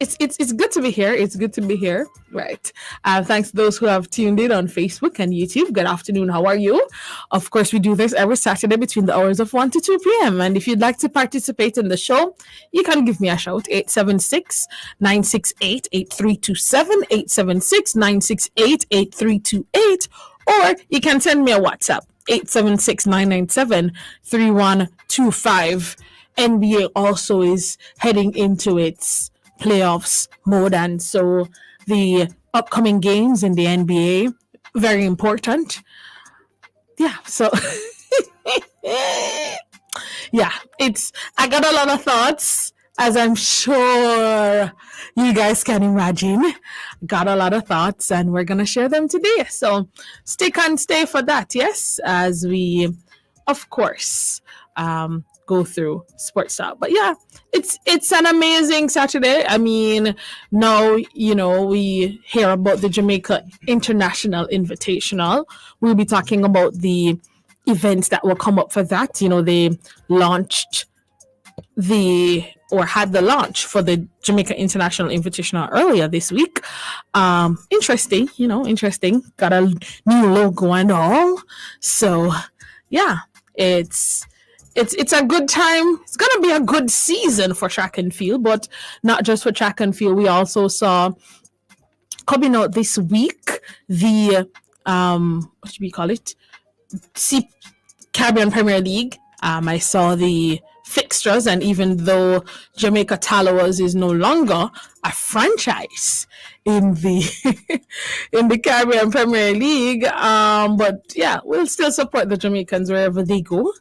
it's good to be here. It's good to be here. Right. Thanks to those who have tuned in on Facebook and YouTube. Good afternoon. How are you? Of course, we do this every Saturday between the hours of 1 to 2 p.m. And if you'd like to participate in the show, you can give me a shout. 876-968-8327, 876-968-8328. Or you can send me a WhatsApp. 876-997-3125. NBA also is heading into its playoffs mode, and so the upcoming games in the NBA very important. Yeah, so yeah, it's I got a lot of thoughts, as I'm sure you guys can imagine. Got a lot of thoughts, and we're gonna share them today. So stick and stay for that, yes, as we, of course, go through sports talk. But yeah, it's an amazing Saturday. I mean, now we hear about the Jamaica International Invitational. We'll be talking about the events that will come up for that. They launched had the launch for the Jamaica International Invitational earlier this week. Interesting. Got a new logo and all. So yeah, it's a good time. It's going to be a good season for track and field, but not just for track and field. We also saw coming out this week the what should we call it? Caribbean Premier League. I saw the fixtures, and even though Jamaica Tallowers is no longer a franchise in the in the Caribbean Premier League, but yeah, we'll still support the Jamaicans wherever they go.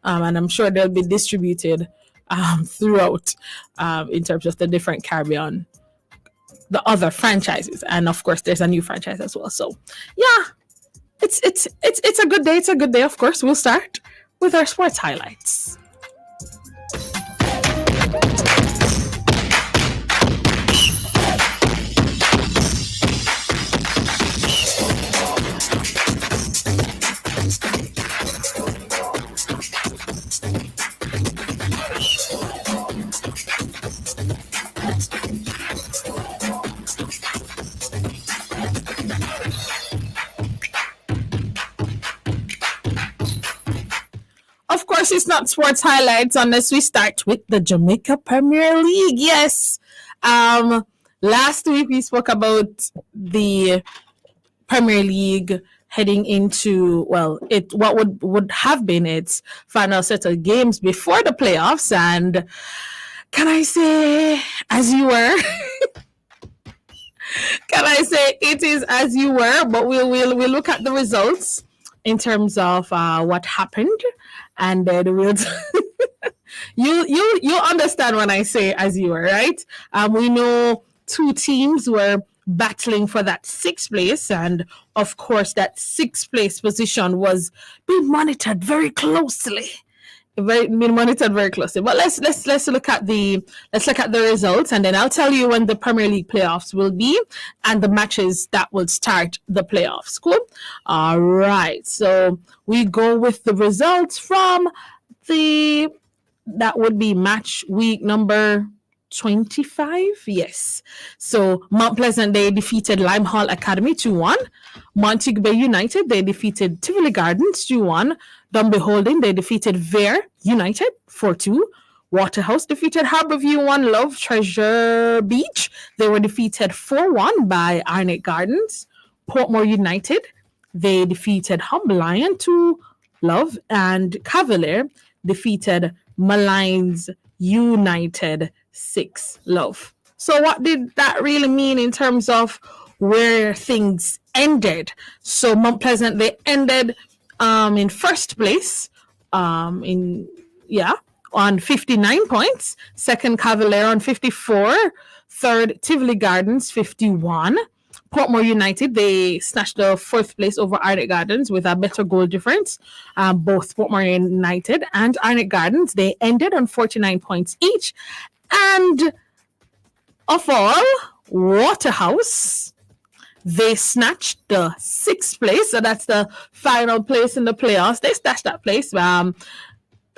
And I'm sure they'll be distributed throughout in terms of the different Caribbean, the other franchises, and of course there's a new franchise as well. So yeah, it's a good day. It's a good day. Of course, we'll start with our sports highlights. Of course, it's not sports highlights unless we start with the Jamaica Premier League. Yes. Last week we spoke about the Premier League heading into, what would have been its final set of games before the playoffs. And can I say, as you were? Can I say it is as you were? But we'll look at the results in terms of what happened. And then we'll you understand when I say as you were, right? We know two teams were battling for that sixth place, and of course that sixth place position was being monitored very closely. But let's look at the results, and then I'll tell you when the Premier League playoffs will be and the matches that will start the playoffs. Cool. All right. So we go with the results from that would be match week number 25. Yes. So Mount Pleasant, they defeated Lime Hall Academy 2-1. Montego Bay United, they defeated Tivoli Gardens 2-1. Dunby Holding, they defeated Vere United 4-2. Waterhouse defeated Harborview 1 Love. Treasure Beach, they were defeated 4-1 by Arnett Gardens. Portmore United, they defeated Humble Lion 2 Love. And Cavalier defeated Malines United 6 Love. So what did that really mean in terms of where things ended? So Mount Pleasant, they ended in first place on 59 points. Second, Cavalier on 54. Third, Tivoli Gardens 51. Portmore United, they snatched the fourth place over Arnett Gardens with a better goal difference. Both Portmore United and Arnett Gardens, they ended on 49 points each. And of all, Waterhouse, they snatched the sixth place. So that's the final place in the playoffs. They snatched that place.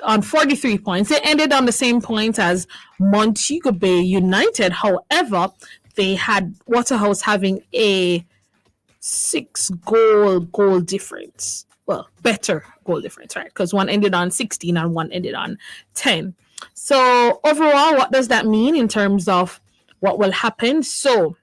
on 43 points. They ended on the same points as Montego Bay United. However, they had Waterhouse having a 6 goal difference. Well, better goal difference, right? Because one ended on 16 and one ended on 10. So overall, what does that mean in terms of what will happen? So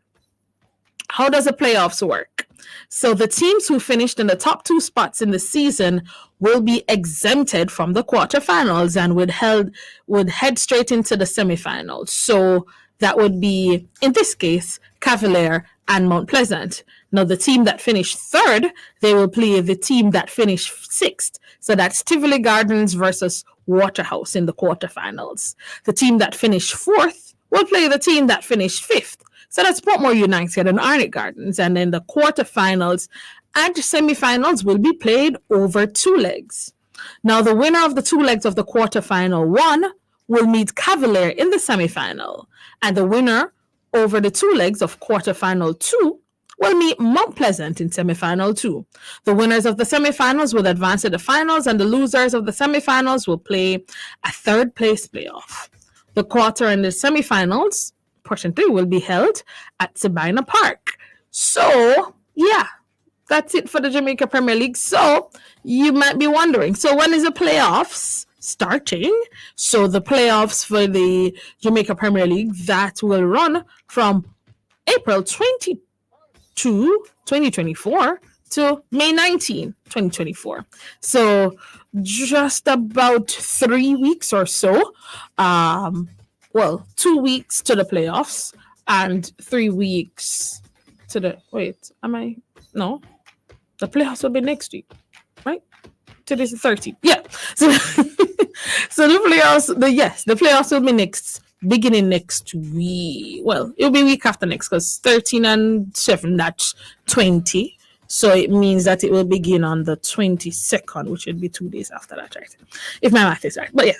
how does the playoffs work? So the teams who finished in the top 2 spots in the season will be exempted from the quarterfinals and would head straight into the semifinals. So that would be, in this case, Cavalier and Mount Pleasant. Now, the team that finished third, they will play the team that finished sixth. So that's Tivoli Gardens versus Waterhouse in the quarterfinals. The team that finished fourth will play the team that finished fifth. So that's Portmore United and Arnett Gardens. And then the quarterfinals and semifinals will be played over 2 legs. Now, the winner of the 2 legs of the quarterfinal 1 will meet Cavalier in the semifinal. And the winner over the 2 legs of quarterfinal 2 will meet Mount Pleasant in semifinal 2. The winners of the semifinals will advance to the finals, and the losers of the semifinals will play a third place playoff. The quarter and the semifinals, portion 3, will be held at Sabina Park. So, yeah, that's it for the Jamaica Premier League. So, you might be wondering, so when is the playoffs starting? So, the playoffs for the Jamaica Premier League, that will run from April 2024 to May 19, 2024. So just about 3 weeks or so. 2 weeks to the playoffs and 3 weeks to the, the playoffs will be next week, right? Today's the 13th. Yeah. So, so the playoffs will be beginning next week. Well, it'll be week after next because 13 and 7, that's 20. So it means that it will begin on the 22nd, which would be 2 days after that, right? If my math is right. But yeah,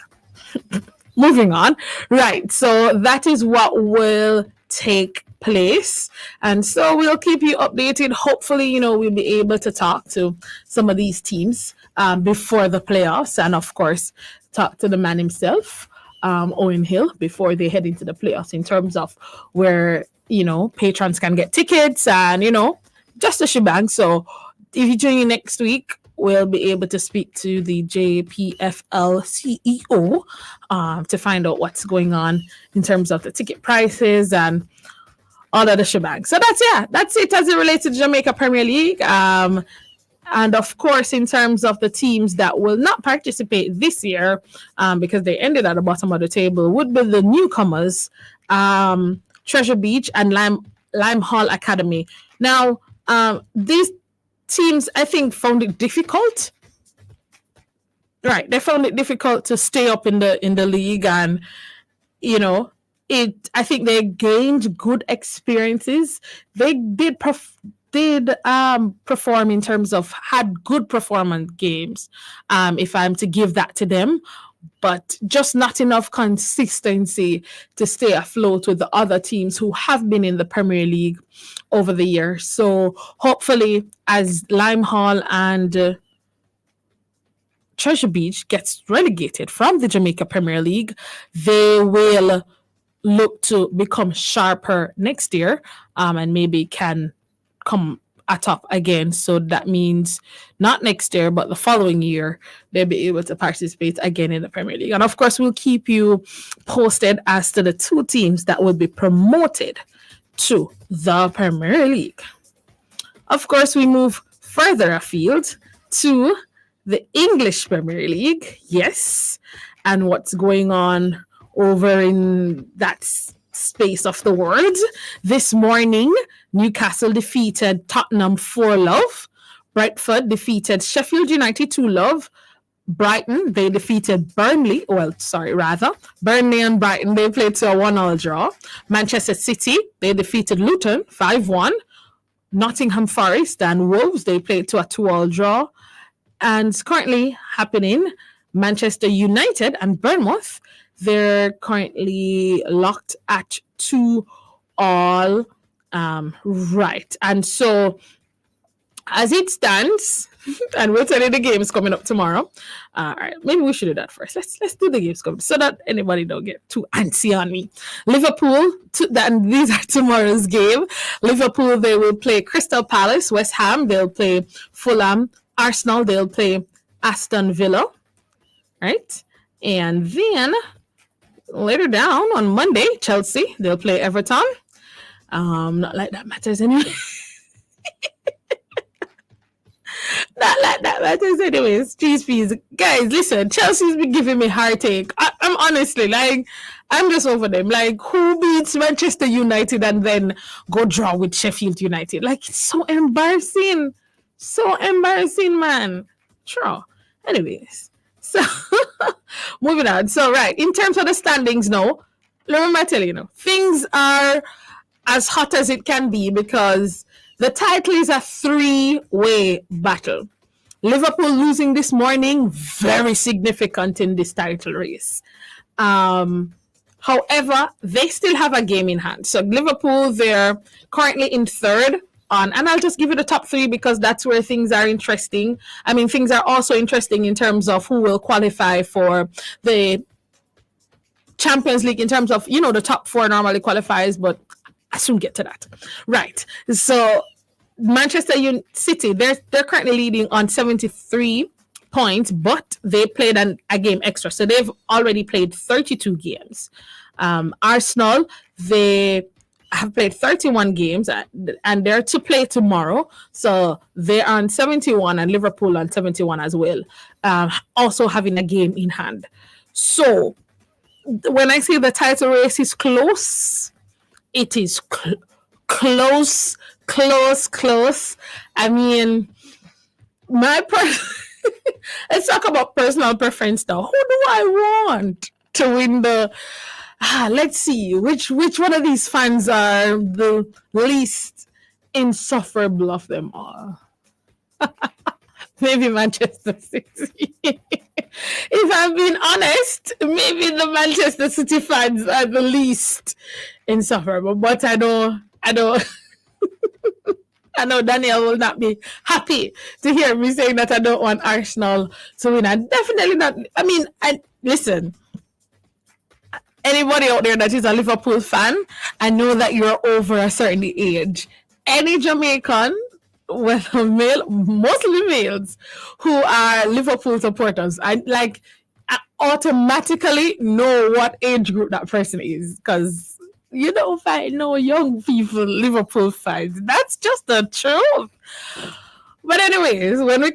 moving on. Right. So that is what will take place. And so we'll keep you updated. Hopefully, we'll be able to talk to some of these teams before the playoffs. And of course, talk to the man himself. Owen Hill, before they head into the playoffs, in terms of where patrons can get tickets and just a shebang. So if you join me next week, we'll be able to speak to the JPFL CEO to find out what's going on in terms of the ticket prices and all of the shebang. So that's it as it relates to the Jamaica Premier League. And of course, in terms of the teams that will not participate this year, because they ended at the bottom of the table, would be the newcomers, Treasure Beach and Lime Hall Academy. Now, these teams, I think, found it difficult. Right, they found it difficult to stay up in the league, and I think they gained good experiences. They did perform in terms of had good performance games, if I'm to give that to them, but just not enough consistency to stay afloat with the other teams who have been in the Premier League over the years. So hopefully, as Lime Hall and Treasure Beach gets relegated from the Jamaica Premier League, they will look to become sharper next year, and maybe can come atop again. So that means not next year, but the following year, they'll be able to participate again in the Premier League. And of course, we'll keep you posted as to the 2 teams that will be promoted to the Premier League. Of course, we move further afield to the English Premier League. Yes. And what's going on over in that space of the world. This morning, Newcastle defeated Tottenham 4-0. Brentford defeated Sheffield United 2-0. Brighton, they defeated Burnley. Burnley and Brighton, they played to a 1-1 draw. Manchester City, they defeated Luton 5-1. Nottingham Forest and Wolves, they played to a 2-2 draw. And currently happening, Manchester United and Bournemouth, they're currently locked at 2-2. Right. And so As it stands, and we'll tell you the games coming up tomorrow. All right, maybe we should do that first. Let's do the games coming so that anybody don't get too antsy on me. Liverpool, and these are tomorrow's game. Liverpool, they will play Crystal Palace. West Ham, they'll play Fulham. Arsenal, they'll play Aston Villa. Right, and then later down on Monday, Chelsea, they'll play Everton. Not like that matters anyway. Not like that matters anyways. Cheese peas. Guys, listen, Chelsea's been giving me heartache. I'm honestly, like, I'm just over them. Like, who beats Manchester United and then go draw with Sheffield United? Like, it's so embarrassing. So embarrassing, man. Sure. Anyways, so moving on. So, right, in terms of the standings now, remember I tell you, things are as hot as it can be because the title is a three-way battle. Liverpool losing this morning, very significant in this title race. However, they still have a game in hand. So Liverpool, they're currently in third on, and I'll just give you the top three because that's where things are interesting. I mean, things are also interesting in terms of who will qualify for the Champions League in terms of, the top four normally qualifies, but I soon get to that. Right. So Manchester City, they're currently leading on 73 points, but they played a game extra. So they've already played 32 games. Arsenal, they have played 31 games and they're to play tomorrow. So they're on 71 and Liverpool on 71 as well, also having a game in hand. So when I say the title race is close, it is close. I mean, let's talk about personal preference now. Who do I want to win the? Let's see which one of these fans are the least insufferable of them all. Maybe Manchester City. If I'm being honest, maybe the Manchester City fans are the least insufferable. But I know I know Daniel will not be happy to hear me saying that I don't want Arsenal to win. And definitely not. I mean, listen, anybody out there that is a Liverpool fan, I know that you're over a certain age. Any Jamaican, whether male, mostly males, who are Liverpool supporters, I automatically know what age group that person is because you don't find no young people Liverpool fans. That's just the truth. But anyways, when we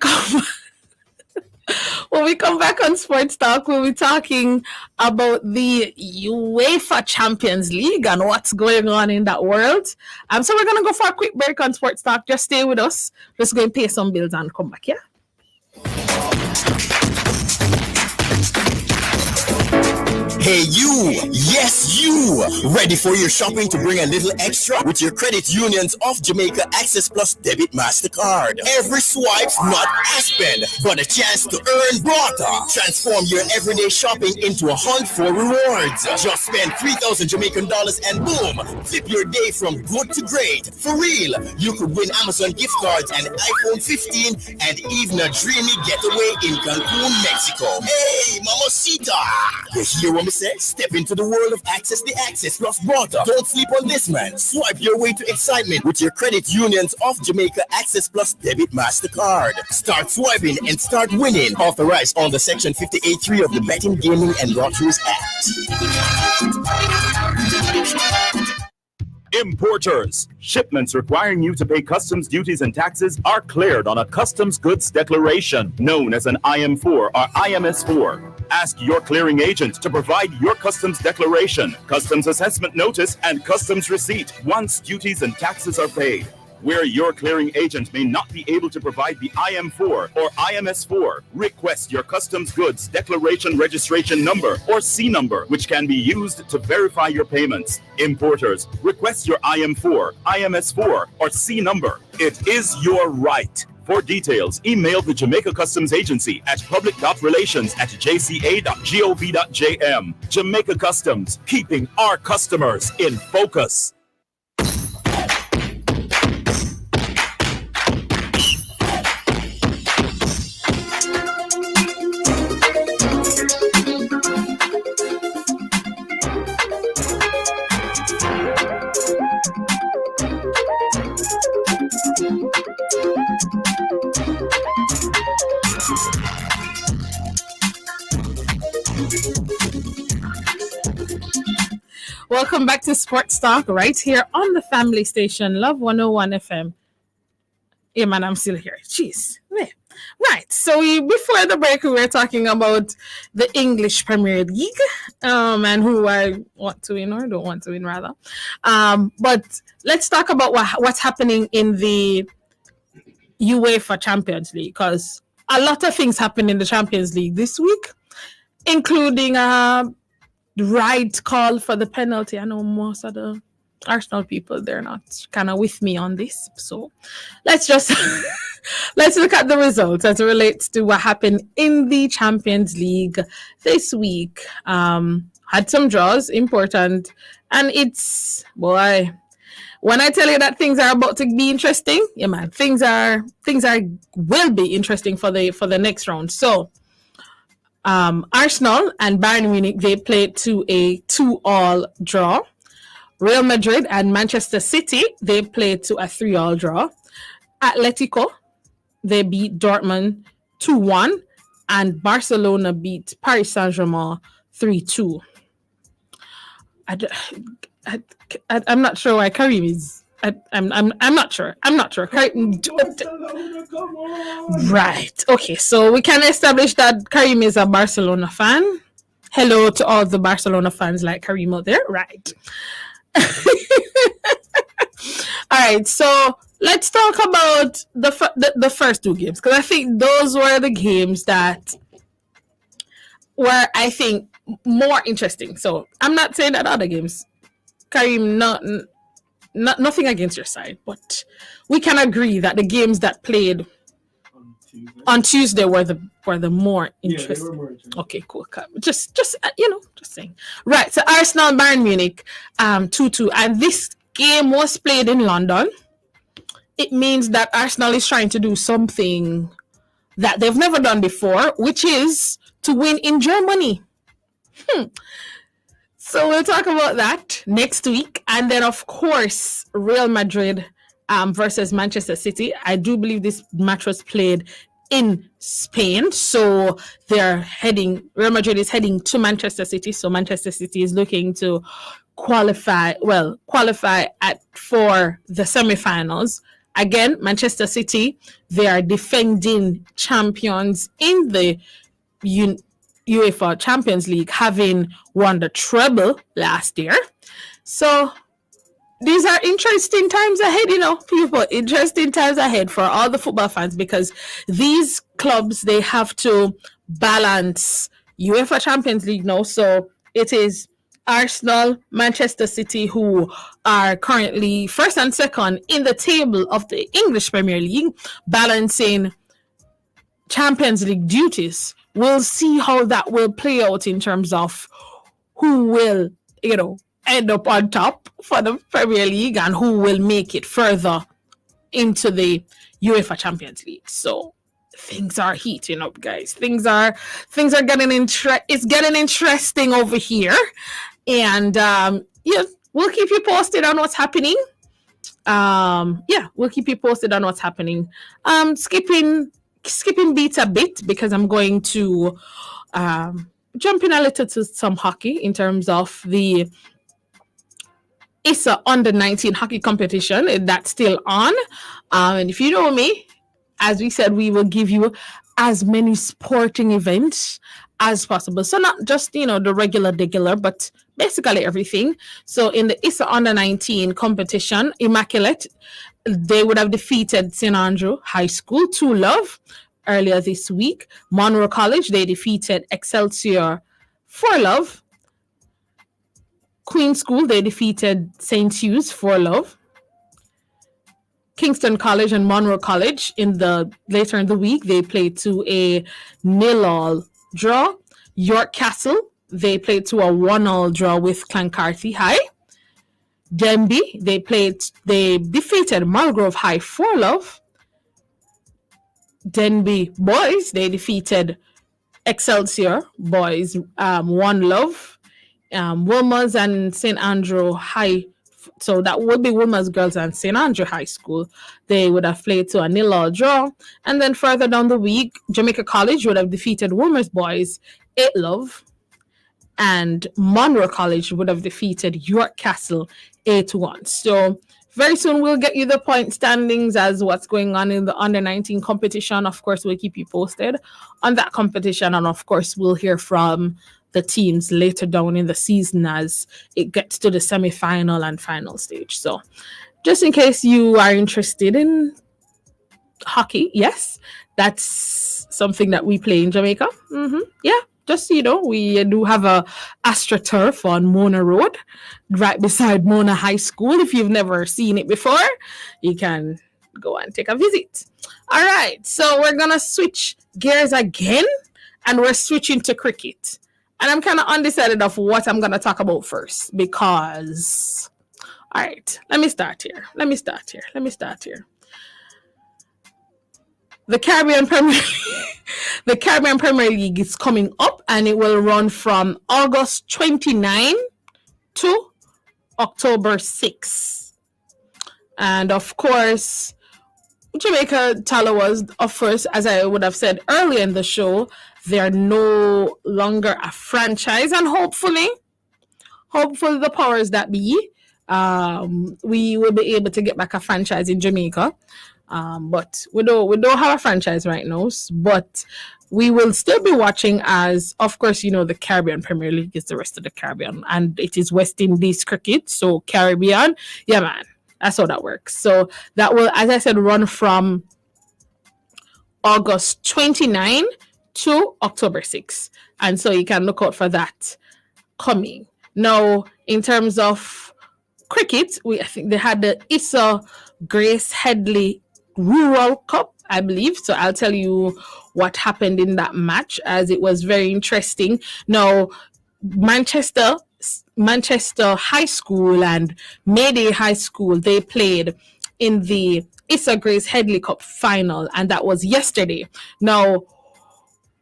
come back on Sports Talk, we'll be talking about the UEFA Champions League and what's going on in that world. So we're going to go for a quick break on Sports Talk. Just stay with us. Just go and pay some bills and come back, yeah? Hey you, yes you, ready for your shopping to bring a little extra with your credit union's of Jamaica Access Plus Debit MasterCard. Every swipe's not a spend, but a chance to earn Brata. Transform your everyday shopping into a hunt for rewards. Just spend 3,000 Jamaican dollars and boom, flip your day from good to great. For real, you could win Amazon gift cards and iPhone 15 and even a dreamy getaway in Cancun, Mexico. Hey, mamacita! You hear what me say? Step into the world of Access the Access Plus Brata. Don't sleep on this, man. Swipe your way to excitement with your credit union's of Jamaica Access Plus Debit MasterCard. Start swiping and start winning. Authorized under Section 58.3 of the Betting, Gaming and Lotteries Act. Importers. Shipments requiring you to pay customs duties and taxes are cleared on a customs goods declaration known as an IM4 or IMS4. Ask your clearing agent to provide your customs declaration, customs assessment notice, and customs receipt once duties and taxes are paid. Where your clearing agent may not be able to provide the IM4 or IMS4, request your customs goods declaration registration number or C number, which can be used to verify your payments. Importers, request your IM4, IMS4, or C number. It is your right. For details, email the Jamaica Customs Agency at public.relations@jca.gov.jm. Jamaica Customs, keeping our customers in focus. Welcome back to Sports Talk right here on the family station, Love 101 FM. Yeah, man, I'm still here. Jeez. Yeah. Right. So before the break, we were talking about the English Premier League, and who I want to win or don't want to win, rather. But let's talk about what's happening in the UEFA Champions League, because a lot of things happen in the Champions League this week, including right call for the penalty. I know most of the Arsenal people, they're not kind of with me on this. So let's just let's look at the results as it relates to what happened in the Champions League this week. Had some draws, important, and it's, boy, when I tell you that things are about to be interesting, yeah, man, things are will be interesting for the next round. So Arsenal and Bayern Munich, they played to a 2-2 draw. Real Madrid and Manchester City, they played to a 3-3 draw. Atletico, they beat Dortmund 2-1, and Barcelona beat Paris Saint-Germain 3-2. I'm not sure why Karim is. I'm not sure. Right. Okay. So we can establish that Karim is a Barcelona fan. Hello to all the Barcelona fans like Karim out there. Right. All right. So let's talk about the first two games, because I think those were the games that were, I think, more interesting. So I'm not saying that other games, Karim, nothing against your side, but we can agree that the games that played on Tuesday were the more interesting. Yeah, they were more interesting. Okay, cool. Just saying. Right. So Arsenal Bayern Munich 2-2, and this game was played in London. It means that Arsenal is trying to do something that they've never done before, which is to win in Germany. So we'll talk about that next week. And then, of course, Real Madrid versus Manchester City. I do believe this match was played in Spain. So Real Madrid is heading to Manchester City. So Manchester City is looking to qualify for the semifinals. Again, Manchester City, they are defending champions in the UEFA Champions League, having won the treble last year. So these are interesting times ahead, people. Interesting times ahead for all the football fans, because these clubs, they have to balance UEFA Champions League now. So it is Arsenal, Manchester City, who are currently first and second in the table of the English Premier League, balancing Champions League duties. We'll see how that will play out in terms of who will, end up on top for the Premier League and who will make it further into the UEFA Champions League. So things are heating up, guys. Things are getting it's getting interesting over here, and we'll keep you posted on what's happening. We'll keep you posted on what's happening. Skipping beats a bit, because I'm going to jump in a little to some hockey in terms of the ISA under-19 hockey competition that's still on. And if you know me, as we said, we will give you as many sporting events as possible. So not just, the regular, but basically everything. So in the ISA under-19 competition, Immaculate, they would have defeated St. Andrew High School 2-0 earlier this week. Monroe College, they defeated Excelsior 4-0. Queen School, they defeated St. Hugh's 4-0. Kingston College and Monroe College later in the week, they played to a 0-0 draw. York Castle, they played to a 1-0 draw with Clancarty High. Denby, they defeated Mulgrove High 4-0. Denby Boys, they defeated Excelsior Boys 1-0. Wilmers and St. Andrew High, so that would be Wilmers Girls and St. Andrew High School, they would have played to a 0-0 draw. And then further down the week, Jamaica College would have defeated Wilmers Boys 8-0. and Monroe College would have defeated York Castle 8-1. So very soon we'll get you the point standings as what's going on in the under 19 competition. Of course, we'll keep you posted on that competition, and of course, we'll hear from the teams later down in the season as it gets to the semi-final and final stage. So just in case you are interested in hockey, yes, that's something that we play in Jamaica. Yeah, just so you know, we do have a AstroTurf on Mona Road, right beside Mona High School. If you've never seen it before, you can go and take a visit. All right, so we're gonna switch gears again, and we're switching to cricket. And I'm kind of undecided of what I'm gonna talk about first because, all right, let me start here. The Caribbean Premier League is coming up, and it will run from August 29 to October 6. And of course, Jamaica Tallawahs, of course, as I would have said earlier in the show, they're no longer a franchise, and hopefully the powers that be, we will be able to get back a franchise in Jamaica. But we don't have a franchise right now, but we will still be watching as, of course, the Caribbean Premier League is the rest of the Caribbean, and it is West Indies cricket, so Caribbean, yeah, man, that's how that works. So that will, as I said, run from August 29 to October 6, and so you can look out for that coming. Now, in terms of cricket, I think they had the Issa Grace Headley Rural Cup, I believe. So I'll tell you what happened in that match, as it was very interesting. Now, Manchester High School and Mayday High School, they played in the Issa Grace Headley Cup final, and that was yesterday. Now,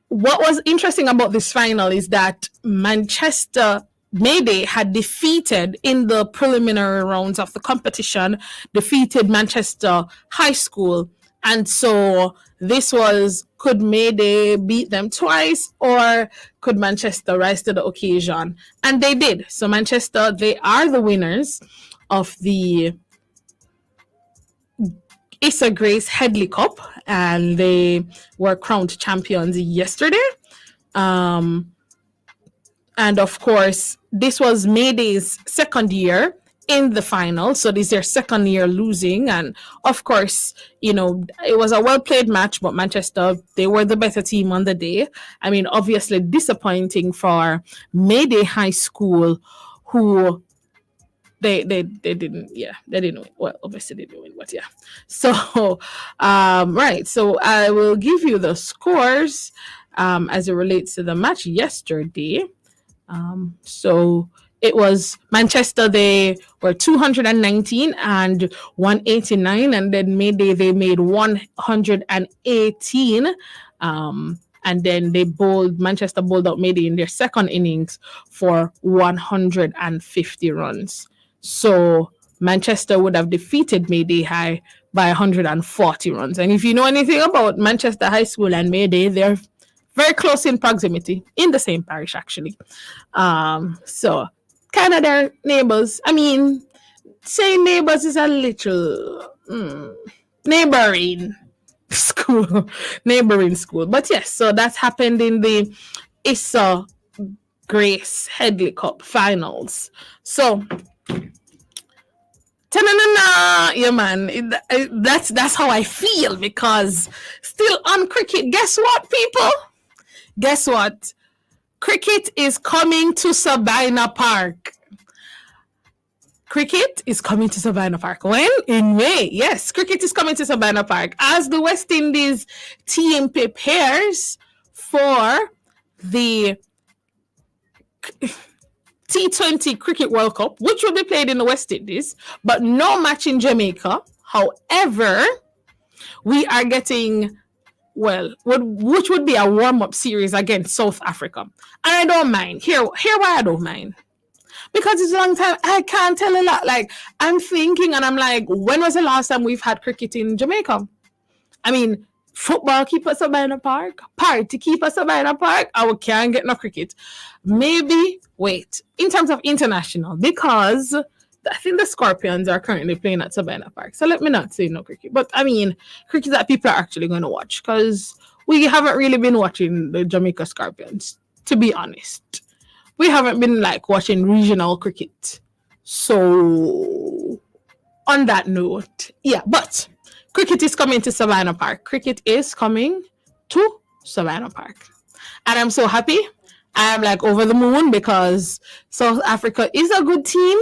what was interesting about this final is that Manchester Mayday had defeated in the preliminary rounds of the competition, defeated Manchester High School. And so this was, could Mayday beat them twice, or could Manchester rise to the occasion? And they did. So Manchester, they are the winners of the Issa Grace Headley Cup, and they were crowned champions yesterday. And of course, this was Mayday's second year in the final. So this is their second year losing. And of course, it was a well-played match, but Manchester, they were the better team on the day. I mean, obviously disappointing for Mayday High School, who they didn't win. Well, obviously they didn't win, but yeah. So, right. So I will give you the scores as it relates to the match yesterday. So it was Manchester, they were 219 and 189, and then Mayday, they made 118. And then Manchester bowled out Mayday in their second innings for 150 runs. So Manchester would have defeated Mayday High by 140 runs. And if you know anything about Manchester High School and Mayday, they're very close in proximity, in the same parish, actually. So kind of their neighbors. I mean, saying neighbors is a little neighboring school. But yes, so that's happened in the Issa Grace Headley Cup finals. So, yeah, man, that's how I feel, because still on cricket, guess what, people? Guess what? Cricket is coming to Sabina Park. Cricket is coming to Sabina Park. When? In May. Yes, cricket is coming to Sabina Park as the West Indies team prepares for the T20 Cricket World Cup, which will be played in the West Indies, but no match in Jamaica. However, we are getting, which would be a warm-up series against South Africa. And I don't mind. Here why I don't mind. Because it's a long time. I can't tell a lot. Like, I'm thinking and I'm like, when was the last time we've had cricket in Jamaica? I mean, Football keep us up in the park. Party keep us up in the park. And we can't get no cricket. Maybe, wait, in terms of international, because I think the Scorpions are currently playing at Sabina Park. So let me not say no cricket. But I mean, cricket that people are actually going to watch because we haven't really been watching the Jamaica Scorpions, to be honest. We haven't been like watching regional cricket. So, on that note, yeah, but cricket is coming to Savannah Park. Cricket is coming to Savannah Park. And I'm so happy. I'm like over the moon because South Africa is a good team.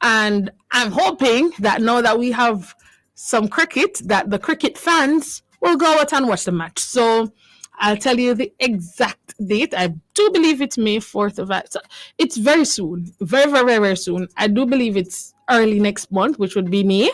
And I'm hoping that now that we have some cricket, that the cricket fans will go out and watch the match. So I'll tell you the exact date. I do believe it's May 4th of that. So it's very soon. Very, very, very, very soon. I do believe it's early next month, which would be May.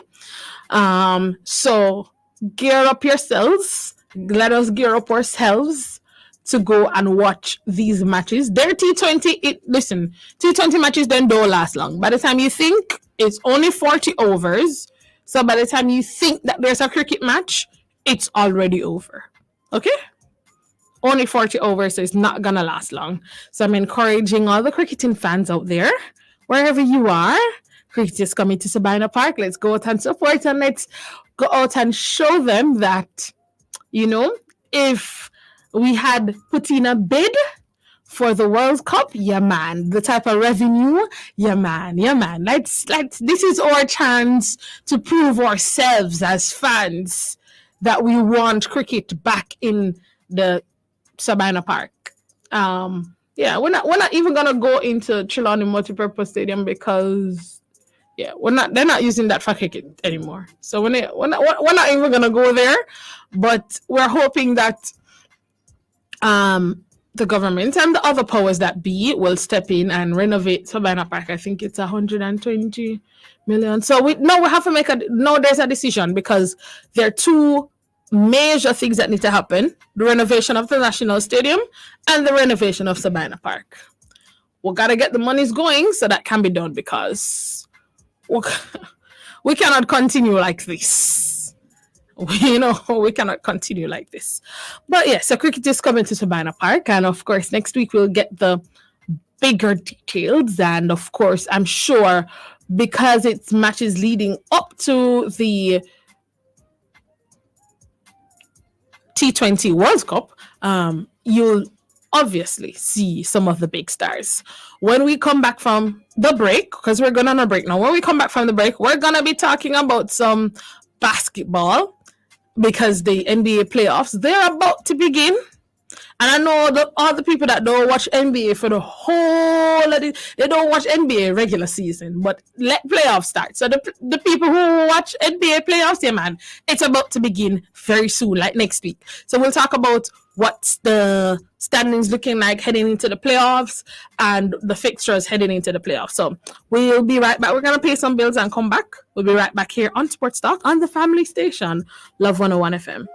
So gear up yourselves. Let us gear up ourselves to go and watch these matches. Their T20, listen, T20 matches don't last long. By the time you think it's only 40 overs, so by the time you think that there's a cricket match, it's already over. Okay? Only 40 overs, so it's not going to last long. So I'm encouraging all the cricketing fans out there, wherever you are, cricket is coming to Sabina Park. Let's go out and support and let's go out and show them that, you know, if we had put in a bid for the World Cup, yeah, man. The type of revenue, yeah, man. Let's this is our chance to prove ourselves as fans that we want cricket back in the Sabina Park. Yeah, we're not even gonna go into Trelawney Multipurpose Stadium because they're not using that for cricket anymore. So we're not even gonna go there, but we're hoping that the government and the other powers that be will step in and renovate Sabina Park. I think it's 120 million. So we have to make there's a decision because there are two major things that need to happen: the renovation of the National Stadium and the renovation of Sabina Park. We gotta get the monies going so that can be done because we cannot continue like this. We cannot continue like this. But yeah, so cricket is coming to Sabina Park, and of course next week we'll get the bigger details. And of course, I'm sure because it's matches leading up to the T20 World Cup, you'll obviously see some of the big stars. When we come back from the break, because we're going on a break now, when we come back from the break, we're going to be talking about some basketball because the NBA playoffs, they're about to begin. And I know that all the people that don't watch NBA for the whole of it, they don't watch NBA regular season, but let playoffs start. So the people who watch NBA playoffs, yeah, man, it's about to begin very soon, like next week. So we'll talk about what's the standings looking like heading into the playoffs and the fixtures heading into the playoffs. So we'll be right back. We're going to pay some bills and come back. We'll be right back here on Sports Talk on the family station, Love 101 FM.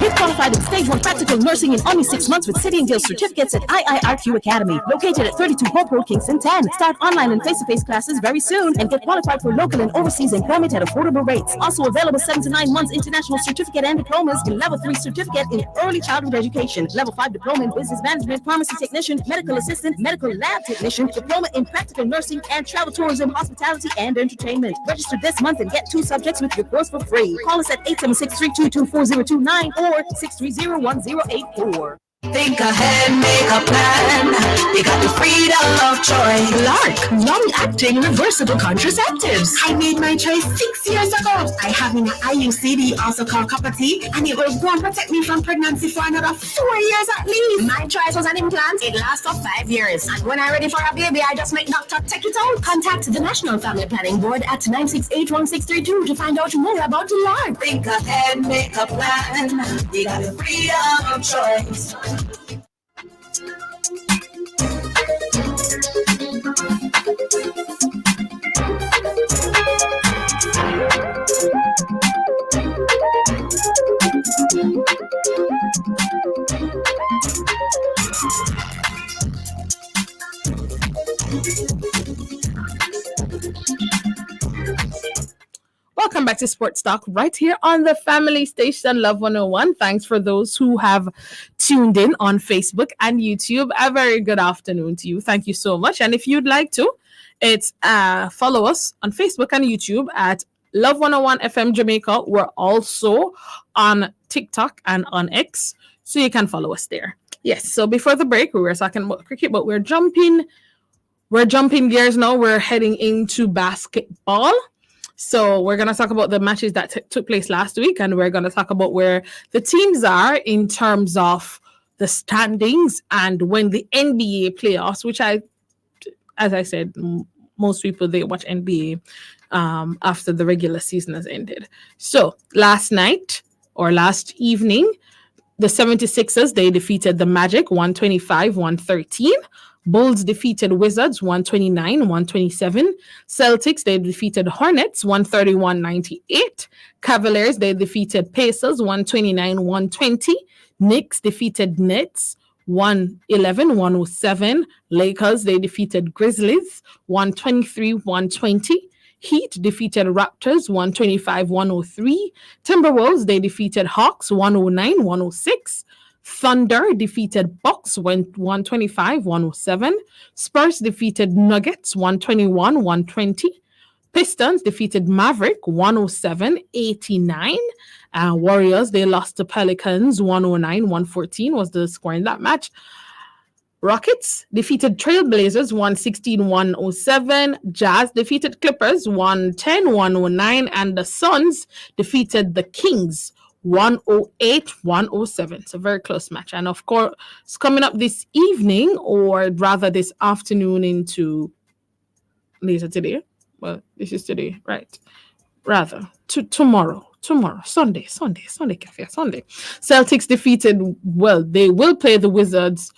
Get qualified in Stage 1 Practical Nursing in only 6 months with City and Guild certificates at IIRQ Academy, located at 32 Hope Road, Kingston 10. Start online and face-to-face classes very soon and get qualified for local and overseas employment at affordable rates. Also available 7 to 9 months international certificate and diplomas in Level 3 certificate in early childhood education, Level 5 diploma in business management, pharmacy technician, medical assistant, medical lab technician, diploma in practical nursing, and travel tourism, hospitality, and entertainment. Register this month and get 2 subjects with your course for free. Call us at 876-322-4029 or 630-1084. Think ahead, make a plan. You got the freedom of choice. Lark, long-acting reversible contraceptives. I made my choice 6 years ago. I have an IUCD, also called copper T, and it will go and protect me from pregnancy for another 4 years at least. My choice was an implant. It lasts for 5 years. And when I'm ready for a baby, I just make doctor take it out. Contact the National Family Planning Board at 968-1632 to find out more about the Lark. Think ahead, make a plan. You got the freedom of choice. welcome back to Sports Talk right here on the family station Love 101. Thanks for those who have tuned in on Facebook and YouTube. A very good afternoon to you. Thank you so much. And if you'd like to, it's follow us on Facebook and YouTube at Love 101 FM Jamaica. We're also on TikTok and on X, so you can follow us there. Yes, so before the break, we were talking about cricket, but we're jumping gears now. We're heading into basketball. So we're going to talk about the matches that took place last week, and we're going to talk about where the teams are in terms of the standings and when the NBA playoffs, which as I said, most people, they watch NBA after the regular season has ended. So last evening, the 76ers, they defeated the Magic 125-113. Bulls defeated Wizards 129-127. Celtics, they defeated Hornets 131-98. Cavaliers, they defeated Pacers 129-120. Knicks defeated Nets 111-107. Lakers, they defeated Grizzlies 123-120. Heat defeated Raptors 125-103. Timberwolves, they defeated Hawks 109-106. Thunder defeated Bucks 125-107. Spurs defeated Nuggets 121-120. Pistons defeated Maverick 107-89. Warriors, they lost to Pelicans 109-114 was the score in that match. Rockets defeated Trailblazers 116-107. Jazz defeated Clippers 110-109. And the Suns defeated the Kings 108-107. It's a very close match. And of course, it's coming up this evening, or rather this afternoon into later today. Well, this is today, right? Rather, tomorrow, Sunday, Kathya, Sunday. Celtics defeated, they will play the Wizards.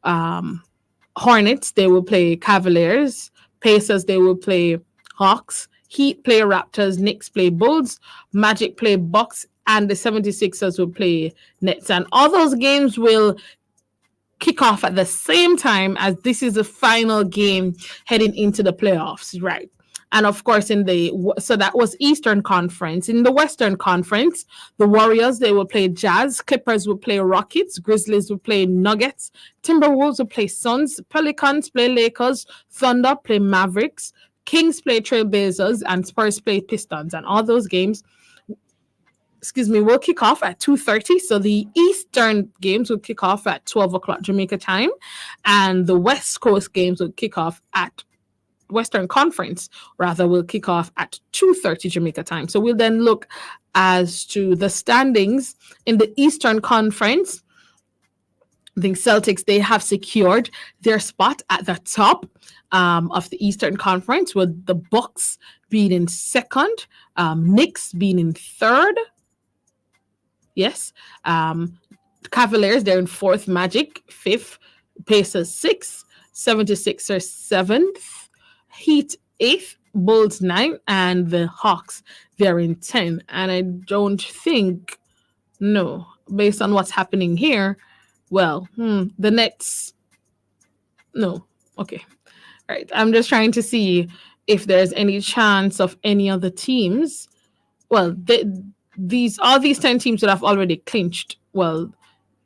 Hornets, they will play Cavaliers. Pacers, they will play Hawks. Heat play Raptors. Knicks play Bulls. Magic play Bucks. And the 76ers will play Nets. And all those games will kick off at the same time, as this is the final game heading into the playoffs, right? And of course, so that was Eastern Conference. In the Western Conference, the Warriors, they will play Jazz. Clippers will play Rockets. Grizzlies will play Nuggets. Timberwolves will play Suns. Pelicans play Lakers. Thunder play Mavericks. Kings play Trailblazers. And Spurs play Pistons. And all those games, will kick off at 2:30. So the Eastern games will kick off at 12 o'clock Jamaica time. And the West Coast games will kick off at Western Conference, will kick off at 2:30 Jamaica time. So we'll then look as to the standings in the Eastern Conference. The Celtics, they have secured their spot at the top of the Eastern Conference, with the Bucks being in second, Knicks being in third. Yes. Cavaliers, they're in fourth. Magic, fifth. Pacers, sixth. 76ers, seventh. Heat, 8th. Bulls, 9th. And the Hawks, they're in 10th. And I don't think, based on what's happening here, the Nets, no. Okay. Right. I'm just trying to see if there's any chance of any other teams. All these 10 teams would have already clinched.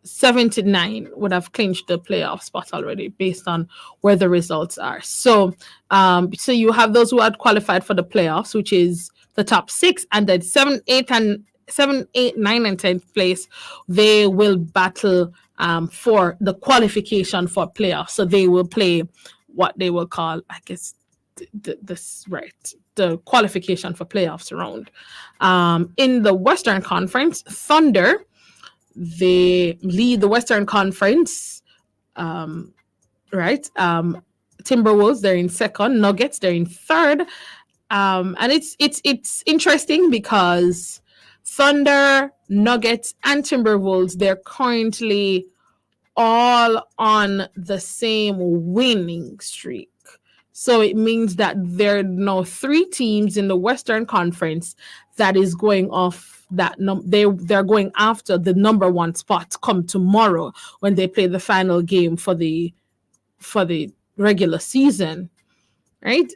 7 to 9 would have clinched the playoff spot already, based on where the results are. So, so you have those who had qualified for the playoffs, which is the top 6, and then 7, 8, 9, and 10th place. They will battle for the qualification for playoffs. So they will play what they will call, I guess, the qualification for playoffs round. In the Western Conference, Thunder, they lead the Western Conference, Timberwolves, they're in second. Nuggets, they're in third. And it's interesting because Thunder, Nuggets, and Timberwolves, they're currently all on the same winning streak. So it means that there are now 3 teams in the Western Conference that is going off that they're going after the number 1 spot come tomorrow when they play the final game for the regular season, right?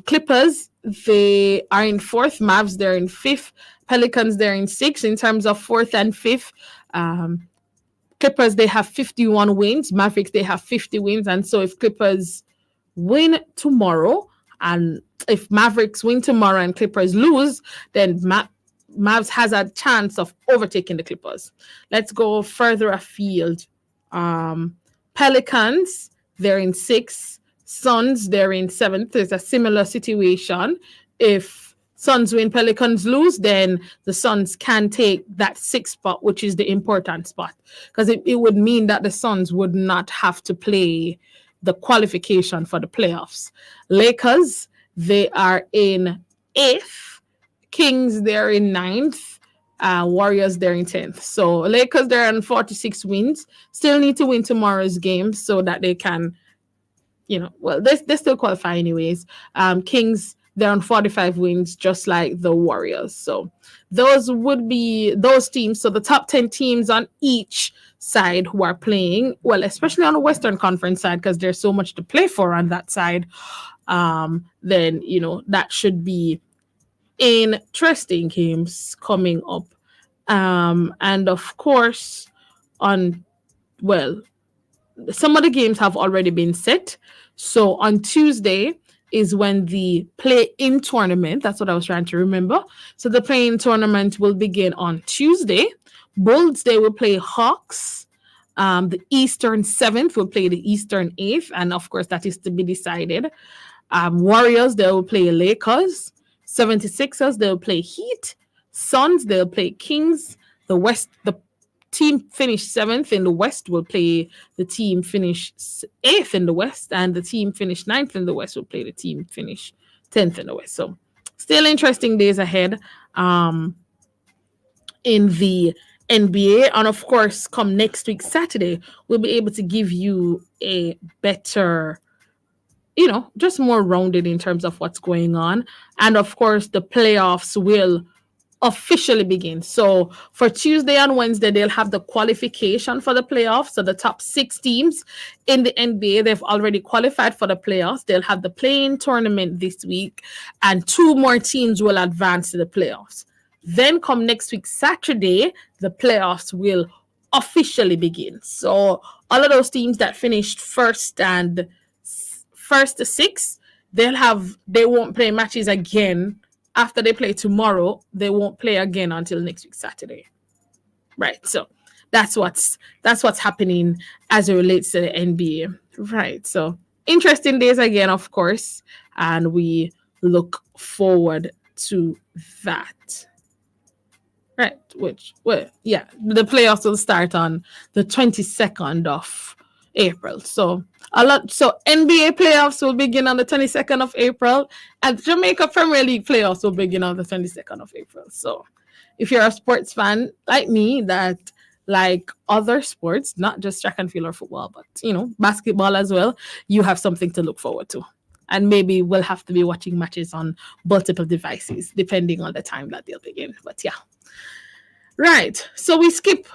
Clippers, they are in fourth. Mavs, they're in fifth. Pelicans, they're in sixth. In terms of fourth and fifth, Clippers, they have 51 wins. Mavericks, they have 50 wins. And so if Clippers win tomorrow, and if Mavericks win tomorrow and Clippers lose, then Mavs has a chance of overtaking the Clippers. Let's go further afield. Pelicans, they're in sixth. Suns, they're in seventh. There's a similar situation. If Suns win, Pelicans lose, then the Suns can take that sixth spot, which is the important spot, because it would mean that the Suns would not have to play the qualification for the playoffs. Lakers, they are in eighth. Kings, they're in ninth. Warriors, they're in 10th. So Lakers, they're on 46 wins. Still need to win tomorrow's game so that they can, they still qualify anyways. Kings, they're on 45 wins, just like the Warriors. So those would be those teams. So the top 10 teams on each side who are playing, well, especially on the Western Conference side, because there's so much to play for on that side, then, that should be interesting games coming up. And of course, some of the games have already been set. So on Tuesday is when the play-in tournament, that's what I was trying to remember. So the play-in tournament will begin on Tuesday. Bulls, they will play Hawks. The Eastern 7th will play the Eastern 8th. And of course, that is to be decided. Warriors, they will play Lakers. 76ers, they'll play Heat. Suns, they'll play Kings. The team finished 7th in the West will play the team finished 8th in the West, and the team finished 9th in the West will play the team finished 10th in the West. So still interesting days ahead in the NBA. And of course, come next week, Saturday, we'll be able to give you a better, just more rounded in terms of what's going on. And of course, the playoffs will officially begin. So for Tuesday and Wednesday, they'll have the qualification for the playoffs. So the top 6 teams in the NBA, they've already qualified for the playoffs. They'll have the play-in tournament this week, and 2 more teams will advance to the playoffs. Then come next week, Saturday, the playoffs will officially begin. So all of those teams that finished first to 6, they won't play matches again. After they play tomorrow, they won't play again until next week, Saturday. Right. So that's what's happening as it relates to the NBA. Right. So interesting days again, of course. And we look forward to that. Right. The playoffs will start on the 22nd of April. So NBA playoffs will begin on the 22nd of April, and Jamaica Premier League playoffs will begin on the 22nd of April. So if you're a sports fan like me that like other sports, not just track and field or football, but basketball as well, you have something to look forward to. And maybe we'll have to be watching matches on multiple devices depending on the time that they'll begin. But yeah. Right. So we skip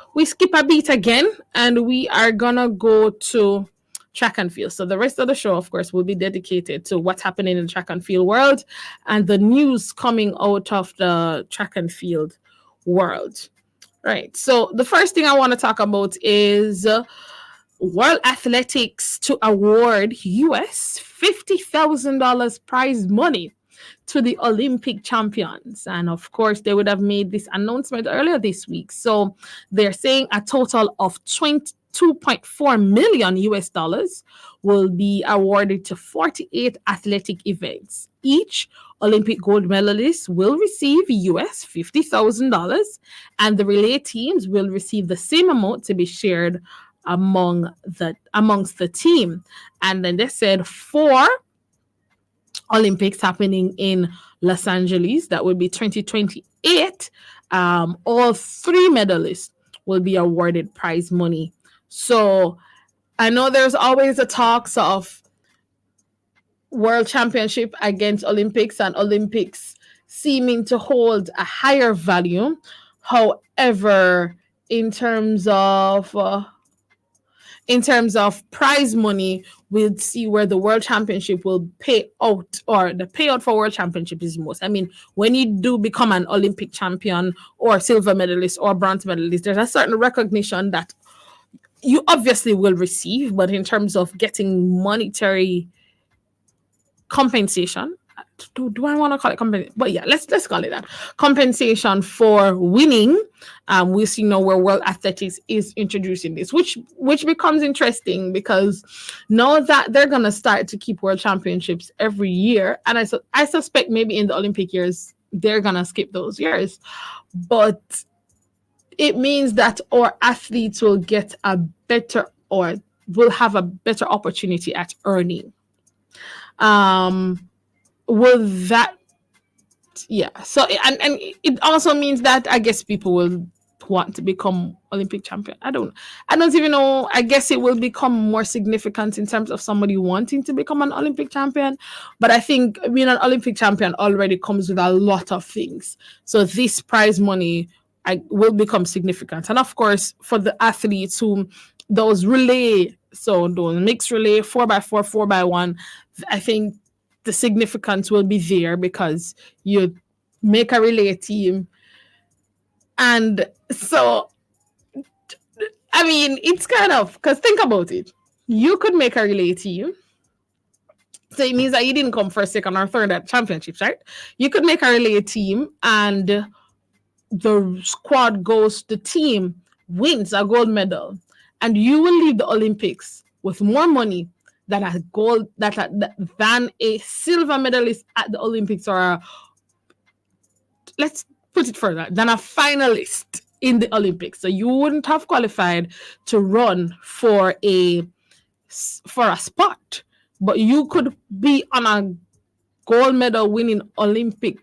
a beat again, and we are gonna go to track and field. So the rest of the show, of course, will be dedicated to what's happening in the track and field world and the news coming out of the track and field world. Right. So the first thing I want to talk about is World Athletics to award US $50,000 prize money to the Olympic champions. And of course, they would have made this announcement earlier this week. So they're saying a total of $2.4 million US dollars will be awarded to 48 athletic events. Each Olympic gold medalist will receive US $50,000, and the relay teams will receive the same amount to be shared amongst the team. And then they said 4 Olympics happening in Los Angeles, that would be 2028. All 3 medalists will be awarded prize money. So I know there's always a talks of World Championship against Olympics, and Olympics seeming to hold a higher value. However, in terms of in terms of prize money, we'll see where the World Championship will pay out, or the payout for World Championship is most. I mean, when you do become an Olympic champion or silver medalist or bronze medalist, there's a certain recognition that you obviously will receive, but in terms of getting monetary compensation, do I want to call it compensation? But yeah, let's call it that. Compensation for winning. We see now where World Athletics is introducing this, which becomes interesting because now that they're gonna start to keep World Championships every year, and I suspect maybe in the Olympic years they're gonna skip those years, but it means that our athletes will get a better, or will have a better opportunity at earning. Will that, yeah, so and it also means that I guess people will want to become Olympic champion. I don't even know. I guess it will become more significant in terms of somebody wanting to become an Olympic champion, but I think being an Olympic champion already comes with a lot of things, so this prize money will become significant. And of course, for the athletes who those relay, so those mixed relay, 4x4, 4x1, I think the significance will be there because you make a relay team. And so, I mean, it's kind of, because think about it. You could make a relay team. So it means that you didn't come first, second, or third at championships, right? You could make a relay team and the squad goes, the team wins a gold medal, and you will leave the Olympics with more money than a gold than a silver medalist at the Olympics, or let's put it further, than a finalist in the Olympics. So you wouldn't have qualified to run for a spot, but you could be on a gold medal winning Olympic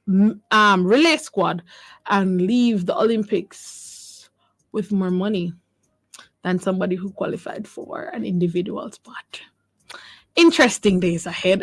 relay squad and leave the Olympics with more money than somebody who qualified for an individual spot. Interesting days ahead.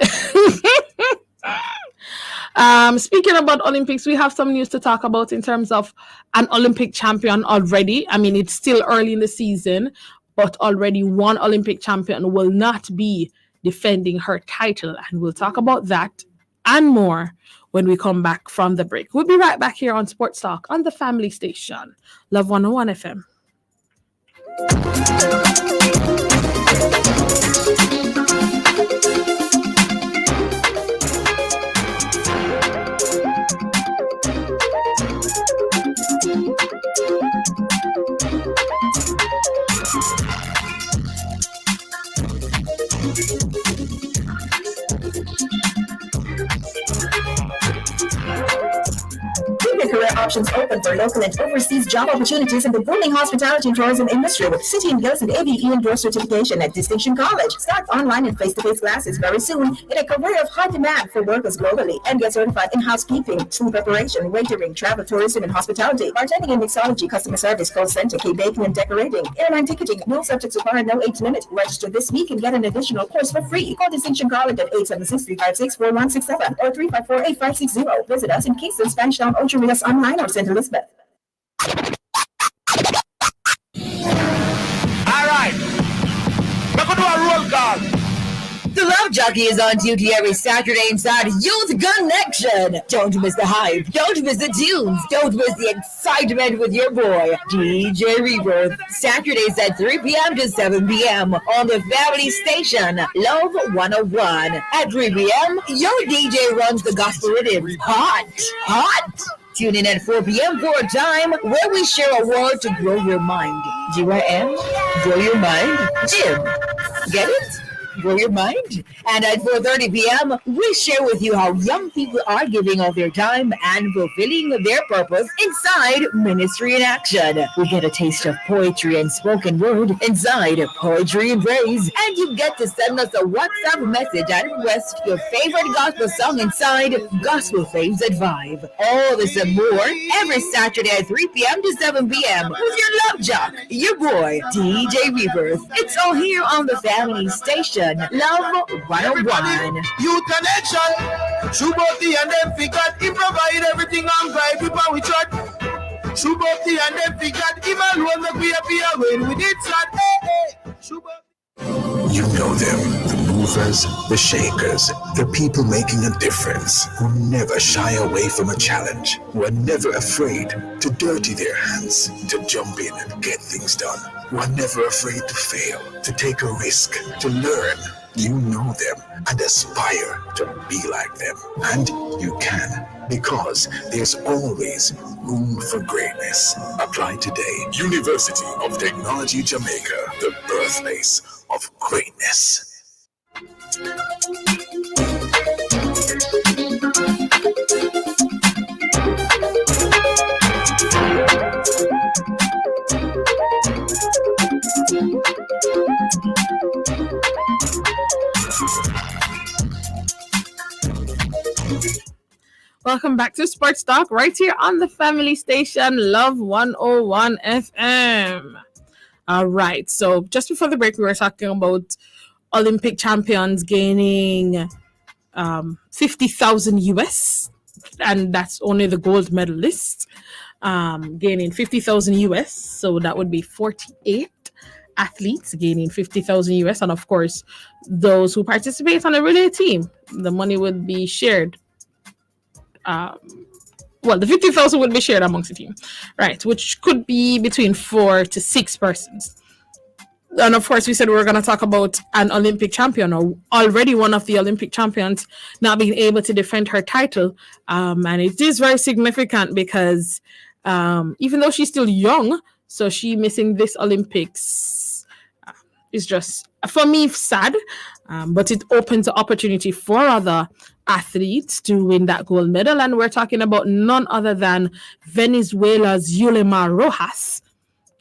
Speaking about Olympics, we have some news to talk about in terms of an Olympic champion already. I mean, it's still early in the season, but already one Olympic champion will not be defending her title. And we'll talk about that and more when we come back from the break. We'll be right back here on Sports Talk on the Family Station, Love 101 FM. Career options open for local and overseas job opportunities in the booming hospitality and tourism industry with City and Guilds and ABE endorsed certification at Distinction College. Start online and face-to-face classes very soon in a career of high demand for workers globally, and get certified in housekeeping, food preparation, waitering, travel, tourism, and hospitality, bartending and mixology, customer service, call center, cake baking and decorating, airline ticketing. No subjects required, no age limit. Register this week and get an additional course for free. Call Distinction College at 876-356-4167 or 354-8560. Visit us in Kingston, Spanish Town, Ocho Rios online or St. Elizabeth. All right. We're going to do a roll call. The Love Jockey is on duty every Saturday inside Youth Connection. Don't miss the hype. Don't miss the tunes. Don't miss the excitement with your boy, DJ Rebirth. Saturdays at 3 p.m. to 7 p.m. on the Family Station, Love 101. At 3 p.m., your DJ runs the gospel rhythm. Hot. Tune in at 4 p.m. for a time where we share a word to grow your mind. G-Y-M? Grow your mind? Jim. Get it? Grow your mind. And at 4:30 p.m., we share with you how young people are giving of their time and fulfilling their purpose inside Ministry in Action. We get a taste of poetry and spoken word inside Poetry and Praise. And you get to send us a WhatsApp message and request your favorite gospel song inside Gospel Faves at 5. All this and more every Saturday at 3 p.m. to 7 p.m. with your love jock, your boy, DJ Rebirth. It's all here on the Family Station. Love 101. Youth Connection. Shuboti and them figured he provide everything on vibe with we chat. Shoot up the and them figured him alone make we appear when we did start. Shoot up. You know them, the movers, the shakers, the people making a difference, who never shy away from a challenge, who are never afraid to dirty their hands, to jump in and get things done, who are never afraid to fail, to take a risk, to learn. You know them and aspire to be like them. And you can, because there's always room for greatness. Apply today. University of Technology Jamaica, the birthplace of greatness. Welcome back to Sports Talk right here on the family station, Love 101 FM. All right. So just before the break, we were talking about Olympic champions gaining 50,000 US, and that's only the gold medalists gaining 50,000 US. So that would be 48 athletes gaining 50,000 US. And of course, those who participate on a relay team, the money would be shared. The 50,000 would be shared amongst the team, right? Which could be between 4 to 6 persons. And of course, we said we were going to talk about an Olympic champion, or already one of the Olympic champions not being able to defend her title. And it is very significant because even though she's still young, so she missing this Olympics is just, for me, sad. But it opens the opportunity for other athletes to win that gold medal. And we're talking about none other than Venezuela's Yulimar Rojas.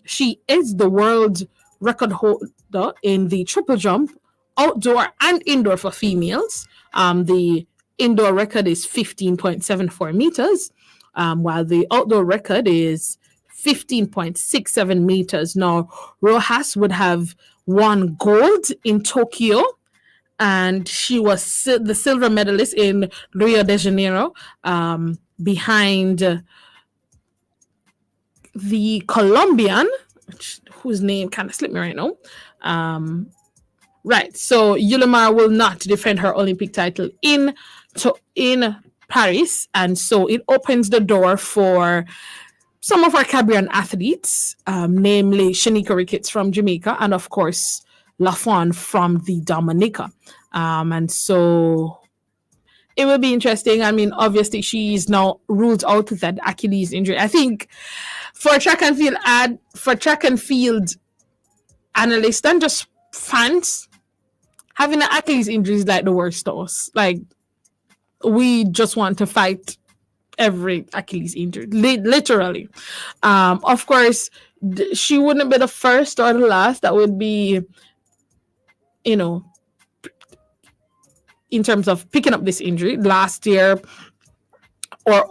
She is the world record holder in the triple jump, outdoor and indoor for females. The indoor record is 15.74 meters, while the outdoor record is 15.67 meters. Now, Rojas would have won gold in Tokyo, and she was the silver medalist in Rio de Janeiro, behind the Colombian, whose name kind of slipped me right now. Right, so Yulimar will not defend her Olympic title in Paris, and so it opens the door for some of our Caribbean athletes, namely Shanika Ricketts from Jamaica, and of course Lafon from the Dominica. And so it will be interesting. I mean, obviously she's now ruled out with that Achilles injury. I think for track and field analysts and just fans, having an Achilles injury is like the worst to us. Like, we just want to fight every Achilles injury, literally. Of course, she wouldn't be the first or the last. That would be, in terms of picking up this injury. Last year, I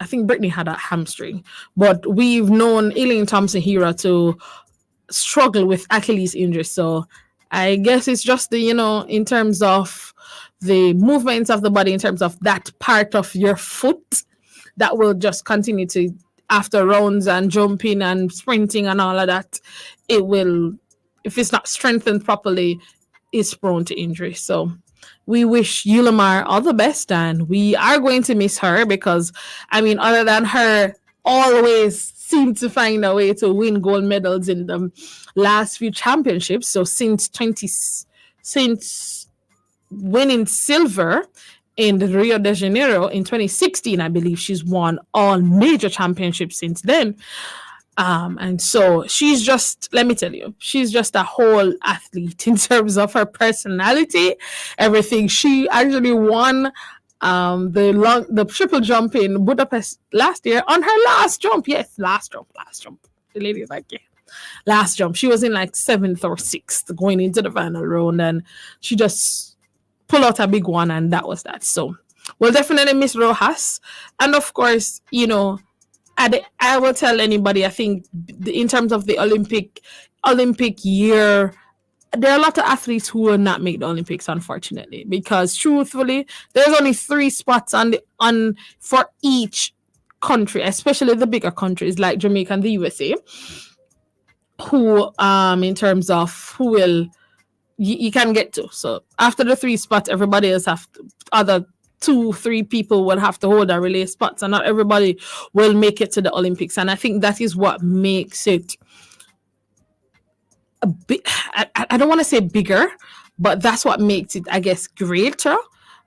think Brittany had a hamstring, but we've known Elaine Thompson-Hera to struggle with Achilles injury. So I guess it's just the, in terms of the movements of the body, in terms of that part of your foot, that will just continue to, after rounds and jumping and sprinting and all of that, it will, if it's not strengthened properly, is prone to injury. So we wish Yulimar all the best, and we are going to miss her because, I mean, other than her always seem to find a way to win gold medals in the last few championships. So since winning silver in the Rio de Janeiro in 2016, I believe she's won all major championships since then. And so she's just, let me tell you, she's just a whole athlete in terms of her personality, everything. She actually won the triple jump in Budapest last year on her last jump. Yes, last jump. The lady's like, yeah, last jump. She was in like 7th or 6th going into the final round, and she just pulled out a big one, and that was that. So we'll definitely miss Rojas. And of course, I will tell anybody, I think in terms of the Olympic year, there are a lot of athletes who will not make the Olympics, unfortunately, because truthfully, there's only 3 spots for each country, especially the bigger countries like Jamaica and the USA, who in terms of who will you can get to. So after the 3 spots, everybody else have to, other 2-3 people will have to hold a relay spots, and not everybody will make it to the Olympics. And I think that is what makes it a bit. I don't want to say bigger, but that's what makes it, I guess, greater.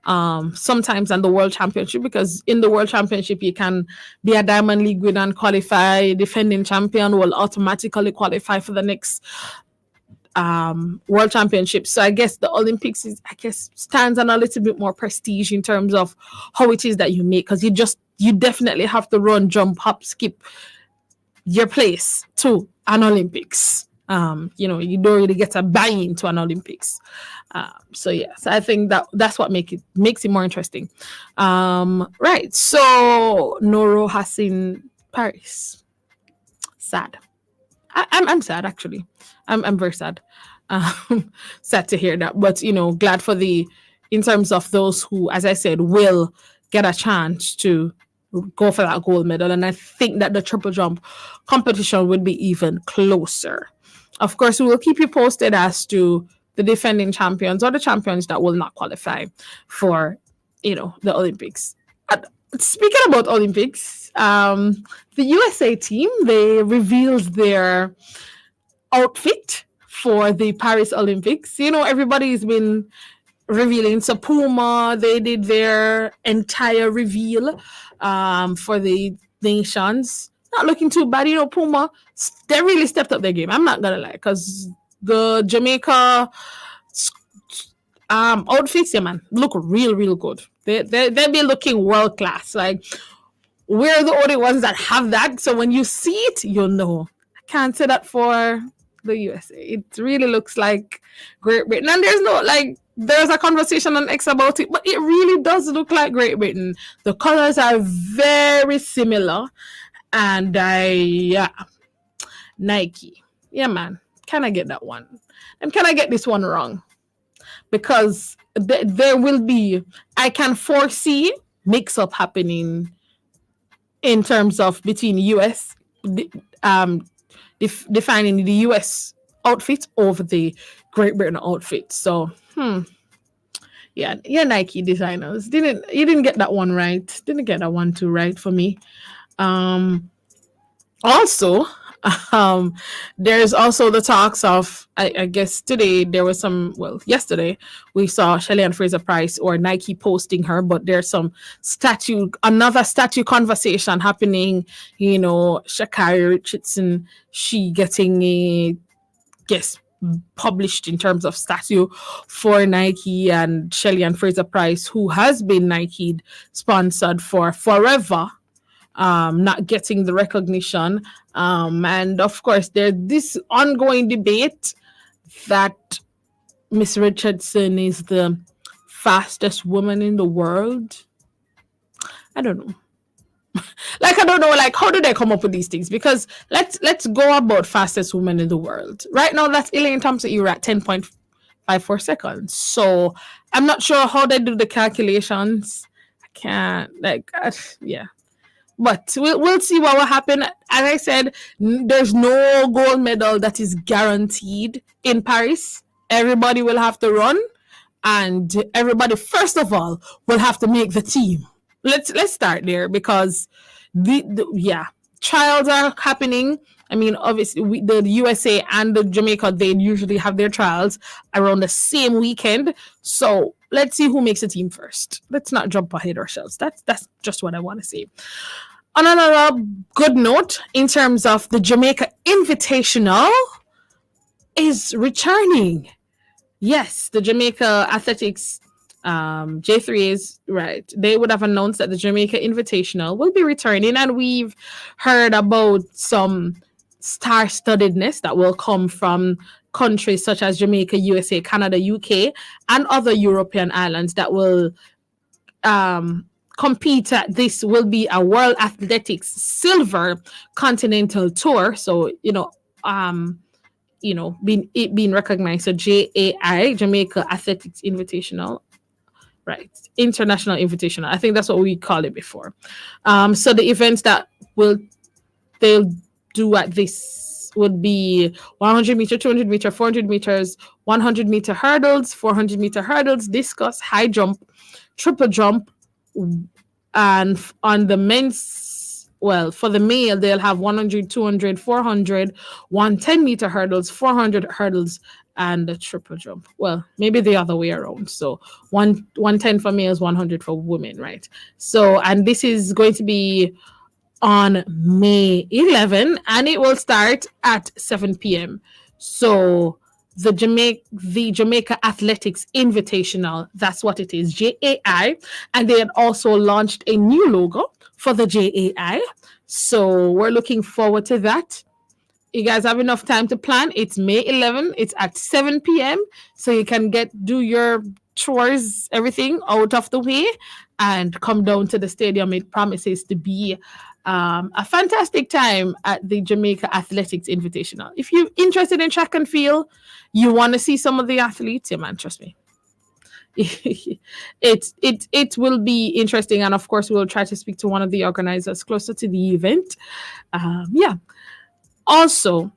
Sometimes than the World Championship, because in the World Championship you can be a Diamond League winner and qualify. Defending champion will automatically qualify for the next World Championship. So I guess the Olympics stands on a little bit more prestige in terms of how it is that you make, because you definitely have to run, jump, hop, skip your place to an Olympics. You don't really get a buy-in to an Olympics. So yes, I think that's what makes it more interesting. Right. So Noro has seen Paris. Sad. I'm sad, actually. I'm very sad. Sad to hear that. But glad for in terms of those who, as I said, will get a chance to go for that gold medal. And I think that the triple jump competition would be even closer. Of course, we will keep you posted as to the defending champions or the champions that will not qualify for, the Olympics. Speaking about Olympics, the USA team, they revealed their outfit for the Paris Olympics. Everybody's been revealing. So Puma, they did their entire reveal for the nations. Not looking too bad. Puma, they really stepped up their game. I'm not gonna lie, because the Jamaica outfits, yeah, man, look real good. They be looking world class. Like, we're the only ones that have that. So when you see it, you'll know. I can't say that for the USA. It really looks like Great Britain. And there's a conversation on X about it, but it really does look like Great Britain. The colors are very similar. And Nike. Yeah, man. Can I get that one? And can I get this one wrong? Because there will be, I can foresee mix-up happening in terms of between US, defining the US outfit over the Great Britain outfit. So, yeah, Nike designers. You didn't get that one right. Didn't get that one too right for me. Also, there's also the talks of, I guess today there was yesterday we saw Shelly-Ann Fraser-Pryce or Nike posting her, but there's another statue conversation happening. Sha'Carri Richardson, she getting a guess published in terms of statue for Nike, and Shelly-Ann Fraser-Pryce, who has been Nike sponsored for forever, not getting the recognition. And of course, there's this ongoing debate that Miss Richardson is the fastest woman in the world. I don't know. I don't know, how do they come up with these things? Because let's go about fastest woman in the world. Right now, that's Elaine Thompson. You're at 10.54 seconds. So I'm not sure how they do the calculations. I can't, yeah. But we'll see what will happen. As I said, there's no gold medal that is guaranteed in Paris. Everybody will have to run, and everybody, first of all, will have to make the team. Let's start there, because trials are happening. I mean, obviously, the USA and the Jamaica, they usually have their trials around the same weekend. So let's see who makes the team first. Let's not jump ahead ourselves. That's just what I want to say. On another good note, in terms of the Jamaica Invitational is returning. Yes, the Jamaica Athletics J3s, right, they would have announced that the Jamaica Invitational will be returning, and we've heard about some star-studdedness that will come from countries such as Jamaica, USA, Canada, UK, and other European islands that will compete at this. Will be a World Athletics Silver Continental Tour. So, being recognized. So JAI, Jamaica Athletics Invitational. right? International Invitational. I think that's what we called it before. So the events that they'll do at this would be 100 meter, 200 meter, 400 meters, 100 meter hurdles, 400 meter hurdles, discus, high jump, triple jump, and on the men's, well, for the male, they'll have 100, 200, 400, 110 meter hurdles, 400 hurdles, and a triple jump. Well, maybe the other way around. So 110 for males, 100 for women, right? So, and this is going to be on May 11, and it will start at 7 p.m. So the Jamaica Athletics Invitational, that's what it is, JAI. And they had also launched a new logo for the JAI. So we're looking forward to that. You guys have enough time to plan. It's May 11. It's at 7 p.m. So you can do your chores, everything out of the way, and come down to the stadium. It promises to be a fantastic time at the Jamaica Athletics Invitational. If you're interested in track and field, you want to see some of the athletes, yeah, man, trust me. it will be interesting, and of course we'll try to speak to one of the organizers closer to the event. Yeah. Also,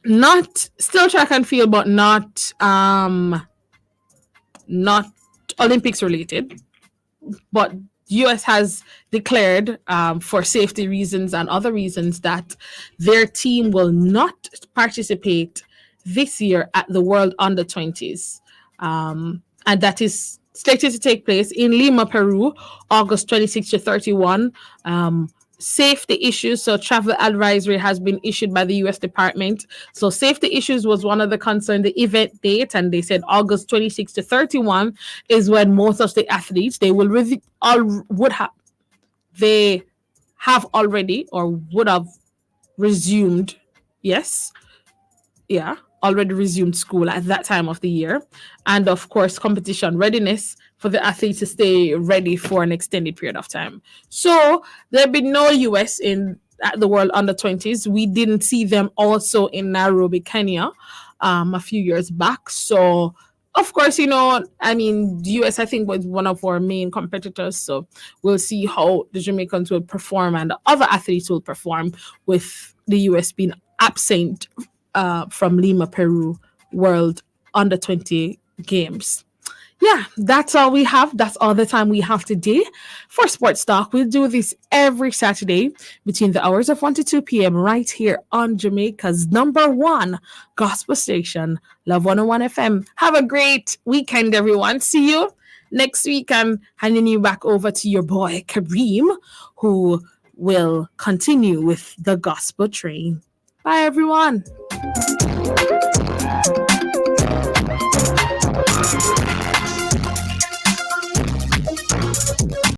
not still track and field, but not Olympics related, but US has declared for safety reasons and other reasons that their team will not participate this year at the World Under-20s. And that is slated to take place in Lima, Peru, August 26 to 31. Safety issues, so travel advisory has been issued by the US Department. So safety issues was one of the concern, the event date, and they said August 26 to 31 is when most of the athletes, they have already or would have resumed, already resumed school at that time of the year. And of course, competition readiness for the athletes to stay ready for an extended period of time. So there'll be no US at the World Under-20s. We didn't see them also in Nairobi, Kenya, a few years back. So of course, the US, I think, was one of our main competitors. So we'll see how the Jamaicans will perform and the other athletes will perform with the US being absent from Lima, Peru World Under-20 Games. Yeah, that's all we have. That's all the time we have today for Sports Talk. We'll do this every Saturday between the hours of 1 to 2 p.m. right here on Jamaica's #1 gospel station, Love 101 FM. Have a great weekend, everyone. See you next week. I'm handing you back over to your boy, Kareem, who will continue with the gospel train. Bye, everyone.